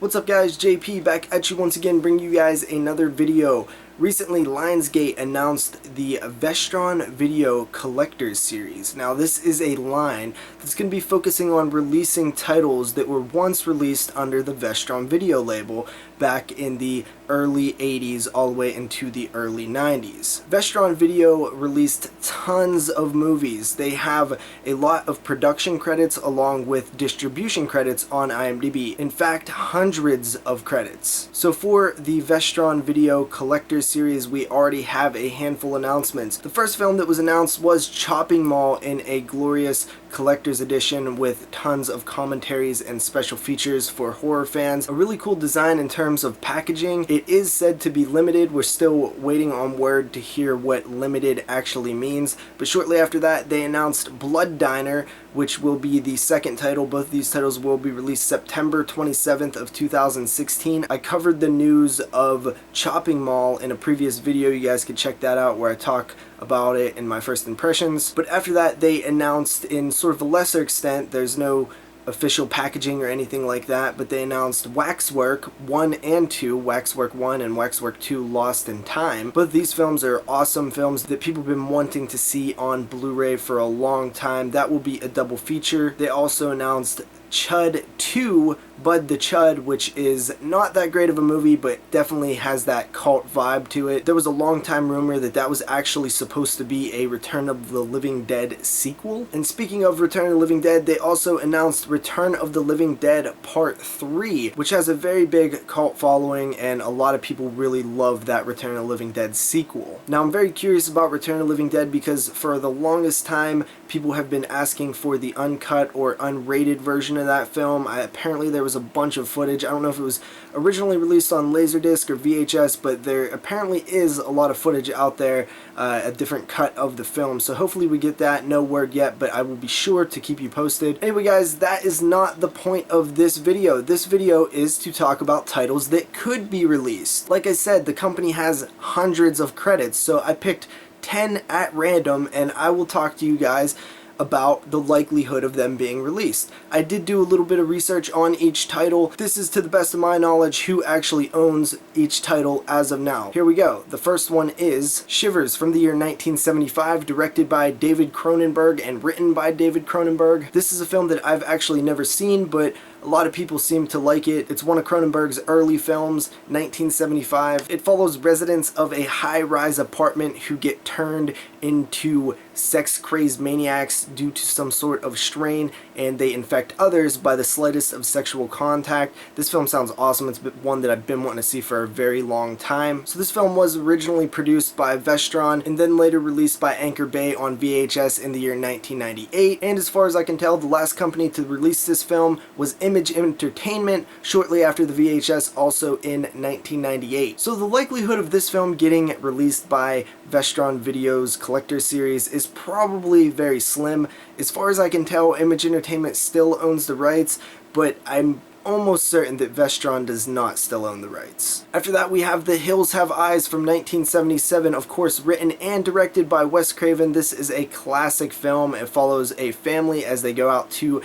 What's up guys, JP back at you once again, bringing you guys another video. Recently, Lionsgate announced the Vestron Video Collectors Series. Now this is a line that's going to be focusing on releasing titles that were once released under the Vestron Video label back in the early 80s all the way into the early 90s. Vestron Video released tons of movies. They have a lot of production credits along with distribution credits on IMDb. In fact, hundreds of credits. So for the Vestron Video Collectors Series, we already have a handful of announcements. The first film that was announced was Chopping Mall in a glorious collector's edition with tons of commentaries and special features for horror fans. A really cool design in terms of packaging. It is said to be limited. We're still waiting on word to hear what limited actually means, but shortly after that they announced Blood Diner, which will be the second title. Both of these titles will be released September 27th of 2016. I covered the news of Chopping Mall in a previous video. You guys can check that out where I talk about it in my first impressions. But after that they announced, in sort of a lesser extent, there's no official packaging or anything like that, but they announced Waxwork 1 and 2, Waxwork 1 and Waxwork 2 Lost in Time. Both these films are awesome films that people have been wanting to see on Blu-ray for a long time. That will be a double feature. They also announced Chud 2, Bud the Chud, which is not that great of a movie, but definitely has that cult vibe to it. There was a long time rumor that that was actually supposed to be a Return of the Living Dead sequel. And speaking of Return of the Living Dead, they also announced Return of the Living Dead Part 3, which has a very big cult following, and a lot of people really love that Return of the Living Dead sequel. Now I'm very curious about Return of the Living Dead because for the longest time people have been asking for the uncut or unrated version of that film. Apparently there was a bunch of footage. I don't know if it was originally released on Laserdisc or VHS, but there apparently is a lot of footage out there, a different cut of the film. So hopefully we get that. No word yet, but I will be sure to keep you posted. Anyway guys, that is not the point of this video. This video is to talk about titles that could be released. Like I said, the company has hundreds of credits, so I picked 10 at random, and I will talk to you guys about the likelihood of them being released. I did do a little bit of research on each title. This is, to the best of my knowledge, who actually owns each title as of now. Here we go. The first one is Shivers from the year 1975, directed by David Cronenberg and written by David Cronenberg. This is a film that I've actually never seen, but a lot of people seem to like it. It's one of Cronenberg's early films, 1975. It follows residents of a high-rise apartment who get turned into sex-crazed maniacs due to some sort of strain, and they infect others by the slightest of sexual contact. This film sounds awesome. It's one that I've been wanting to see for a very long time. So this film was originally produced by Vestron and then later released by Anchor Bay on VHS in the year 1998. And as far as I can tell, the last company to release this film was Image Entertainment shortly after the VHS, also in 1998. So the likelihood of this film getting released by Vestron Video's Collector Series is probably very slim. As far as I can tell, Image Entertainment still owns the rights, but I'm almost certain that Vestron does not still own the rights. After that we have The Hills Have Eyes from 1977, of course written and directed by Wes Craven. This is a classic film. It follows a family as they go out to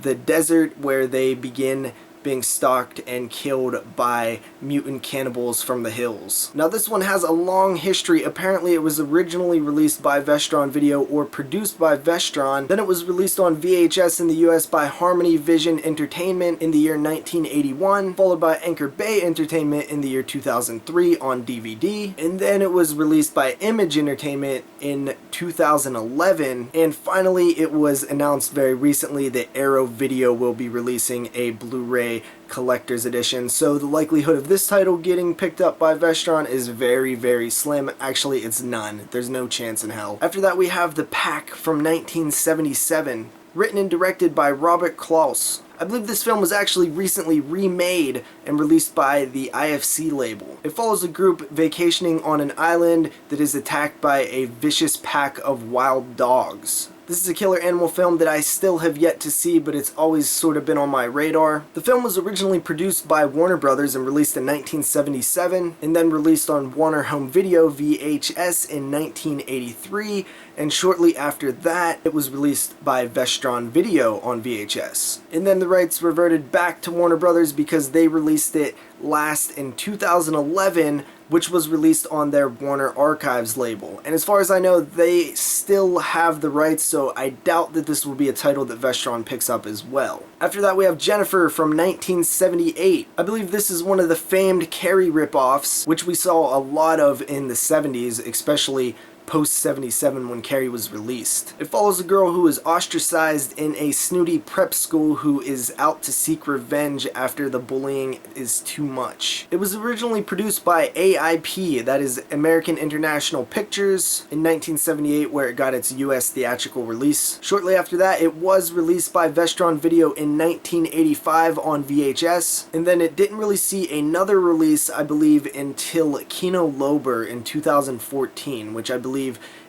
the desert where they begin being stalked and killed by mutant cannibals from the hills. Now this one has a long history. Apparently it was originally released by Vestron Video or produced by Vestron. Then it was released on VHS in the US by Harmony Vision Entertainment in the year 1981, followed by Anchor Bay Entertainment in the year 2003 on DVD, and then it was released by Image Entertainment in 2011, and finally it was announced very recently that Arrow Video will be releasing a Blu-ray collector's edition. So the likelihood of this title getting picked up by Vestron is very, very slim. Actually, it's none. There's no chance in hell. After that we have The Pack from 1977, written and directed by Robert Klaus. I believe this film was actually recently remade and released by the IFC label. It follows a group vacationing on an island that is attacked by a vicious pack of wild dogs. This is a killer animal film that I still have yet to see, but it's always sort of been on my radar. The film was originally produced by Warner Brothers and released in 1977, and then released on Warner Home Video VHS in 1983, and shortly after that it was released by Vestron Video on VHS. And then the rights reverted back to Warner Brothers because they released it last in 2011, which was released on their Warner Archives label. And as far as I know, they still have the rights, so I doubt that this will be a title that Vestron picks up as well. After that we have Jennifer from 1978. I believe this is one of the famed Carrie ripoffs, which we saw a lot of in the 70s, especially post-77 when Carrie was released. It follows a girl who is ostracized in a snooty prep school who is out to seek revenge after the bullying is too much. It was originally produced by AIP, that is American International Pictures, in 1978, where it got its US theatrical release. Shortly after that it was released by Vestron Video in 1985 on VHS, and then it didn't really see another release, I believe, until Kino Lorber in 2014, which I believe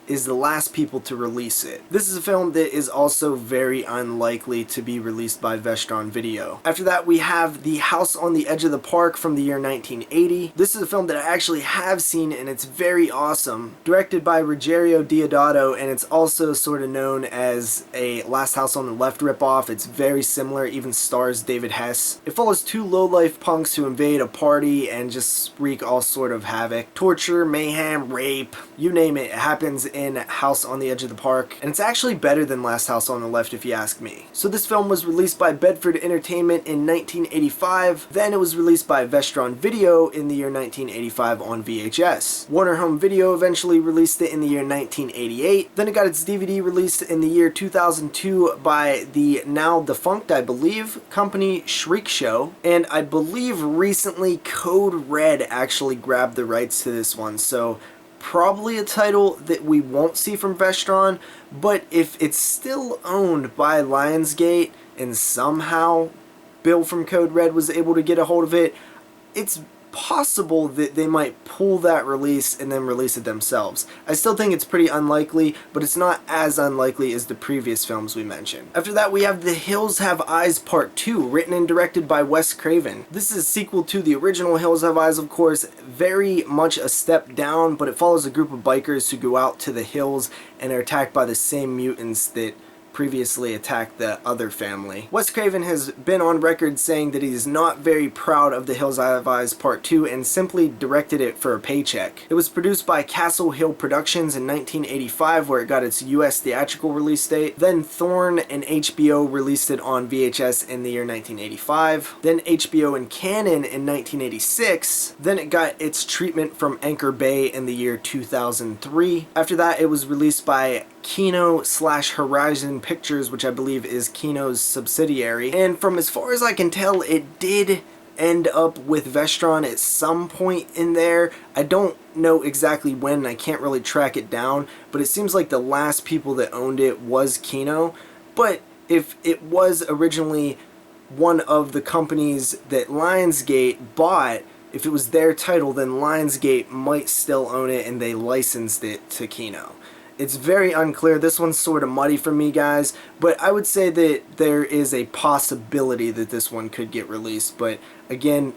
is the last people to release it. This is a film that is also very unlikely to be released by Vestron Video. After that we have The House on the Edge of the Park from the year 1980. This is a film that I actually have seen and it's very awesome. Directed by Rogerio Deodato, and it's also sort of known as a Last House on the Left ripoff. It's very similar, even stars David Hess. It follows two low-life punks who invade a party and just wreak all sort of havoc. Torture, mayhem, rape, you name it, it happens in House on the Edge of the Park, and it's actually better than Last House on the Left if you ask me. So this film was released by Bedford Entertainment in 1985, then it was released by Vestron Video in the year 1985 on VHS. Warner Home Video eventually released it in the year 1988, then it got its DVD released in the year 2002 by the now defunct, I believe, company Shriek Show, and I believe recently Code Red actually grabbed the rights to this one, so probably a title that we won't see from Vestron, but if it's still owned by Lionsgate and somehow Bill from Code Red was able to get a hold of it, it's possible that they might pull that release and then release it themselves. I still think it's pretty unlikely, but it's not as unlikely as the previous films we mentioned. After that we have The Hills Have Eyes Part 2, written and directed by Wes Craven. This is a sequel to the original Hills Have Eyes, of course, very much a step down, but it follows a group of bikers who go out to the hills and are attacked by the same mutants that previously attacked the other family. Wes Craven has been on record saying that he is not very proud of The Hills Have Eyes Part 2 and simply directed it for a paycheck. It was produced by Castle Hill Productions in 1985, where it got its US theatrical release date. Then Thorn and HBO released it on VHS in the year 1985. Then HBO and Canon in 1986. Then it got its treatment from Anchor Bay in the year 2003. After that it was released by Kino/Horizon Pictures, which I believe is Kino's subsidiary, and from as far as I can tell it did end up with Vestron at some point in there. I don't know exactly when, I can't really track it down, but it seems like the last people that owned it was Kino. But if it was originally one of the companies that Lionsgate bought, if it was their title, then Lionsgate might still own it and they licensed it to Kino. It's very unclear. This one's sort of muddy for me, guys, but I would say that there is a possibility that this one could get released, but again,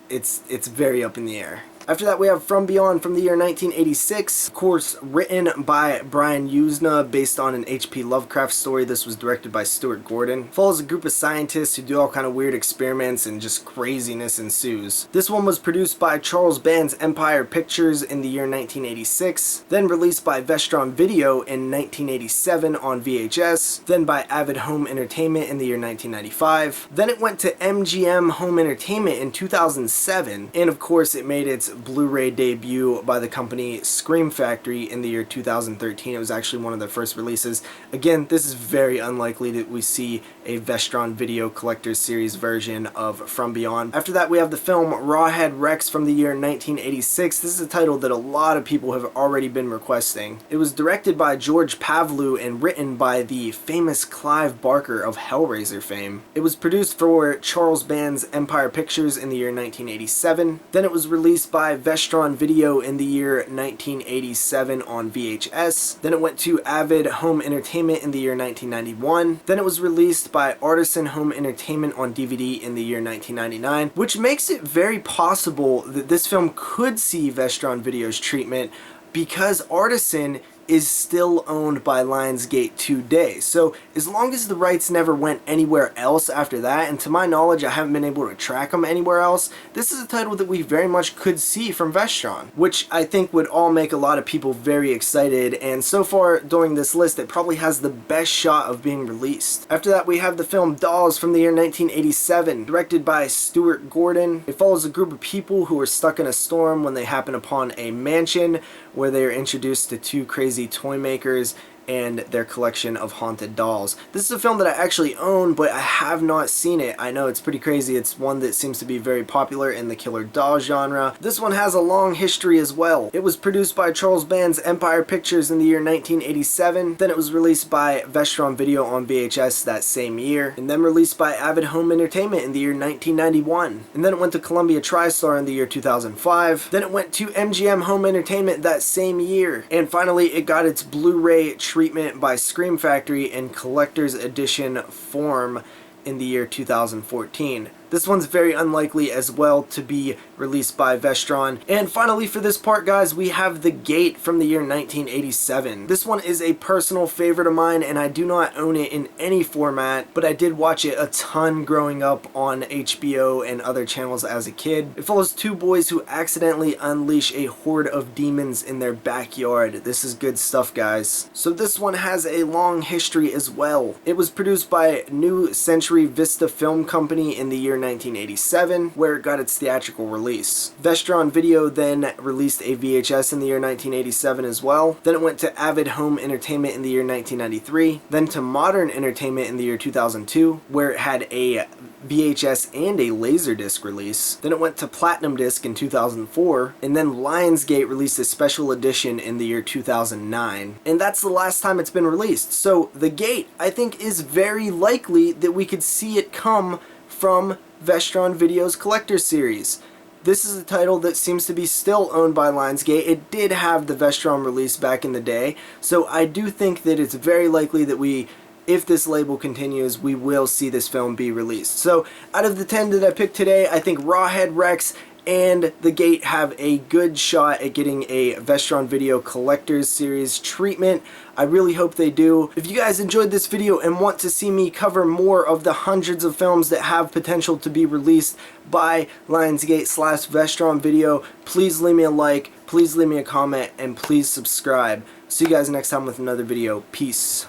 it's very up in the air. After that we have From Beyond from the year 1986, of course written by Brian Yuzna based on an H.P. Lovecraft story. This was directed by Stuart Gordon. Follows a group of scientists who do all kind of weird experiments and just craziness ensues. This one was produced by Charles Band's Empire Pictures in the year 1986, then released by Vestron Video in 1987 on VHS, then by Avid Home Entertainment in the year 1995. Then it went to MGM Home Entertainment in 2007, and of course it made its Blu-ray debut by the company Scream Factory in the year 2013. It was actually one of their first releases. Again, this is very unlikely that we see a Vestron Video Collector's Series version of From Beyond. After that we have the film Rawhead Rex from the year 1986. This is a title that a lot of people have already been requesting. It was directed by George Pavlou and written by the famous Clive Barker of Hellraiser fame. It was produced for Charles Band's Empire Pictures in the year 1987. Then it was released by by Vestron Video in the year 1987 on VHS. Then it went to Avid Home Entertainment in the year 1991. Then it was released by Artisan Home Entertainment on DVD in the year 1999, which makes it very possible that this film could see Vestron Video's treatment because Artisan is still owned by Lionsgate today. So as long as the rights never went anywhere else after that, and to my knowledge I haven't been able to track them anywhere else, this is a title that we very much could see from Vestron, which I think would all make a lot of people very excited, and so far during this list it probably has the best shot of being released. After that we have the film Dolls from the year 1987, directed by Stuart Gordon. It follows a group of people who are stuck in a storm when they happen upon a mansion where they are introduced to two crazy toy makers and their collection of haunted dolls. This is a film that I actually own, but I have not seen it. I know it's pretty crazy. It's one that seems to be very popular in the killer doll genre. This one has a long history as well. It was produced by Charles Band's Empire Pictures in the year 1987. Then it was released by Vestron Video on VHS that same year, and then released by Avid Home Entertainment in the year 1991. And then it went to Columbia TriStar in the year 2005. Then it went to MGM Home Entertainment that same year. And finally it got its Blu-ray treatment by Scream Factory in collector's edition form in the year 2014. This one's very unlikely as well to be released by Vestron. And finally for this part, guys, we have The Gate from the year 1987. This one is a personal favorite of mine, and I do not own it in any format, but I did watch it a ton growing up on HBO and other channels as a kid. It follows two boys who accidentally unleash a horde of demons in their backyard. This is good stuff, guys. So this one has a long history as well. It was produced by New Century Vista Film Company in the year 1987, where it got its theatrical release. Vestron Video then released a VHS in the year 1987 as well. Then it went to Avid Home Entertainment in the year 1993. Then to Modern Entertainment in the year 2002, where it had a VHS and a Laserdisc release. Then it went to Platinum Disc in 2004, and then Lionsgate released a special edition in the year 2009. And that's the last time it's been released. So The Gate, I think, is very likely that we could see it come from Vestron Video's Collector's Series. This is a title that seems to be still owned by Lionsgate. It did have the Vestron release back in the day, so I do think that it's very likely that if this label continues, we will see this film be released. So out of the 10 that I picked today, I think Rawhead Rex and The Gate have a good shot at getting a Vestron Video Collector's Series treatment. I really hope they do. If you guys enjoyed this video and want to see me cover more of the hundreds of films that have potential to be released by Lionsgate / Vestron Video, please leave me a like, please leave me a comment, and please subscribe. See you guys next time with another video. Peace.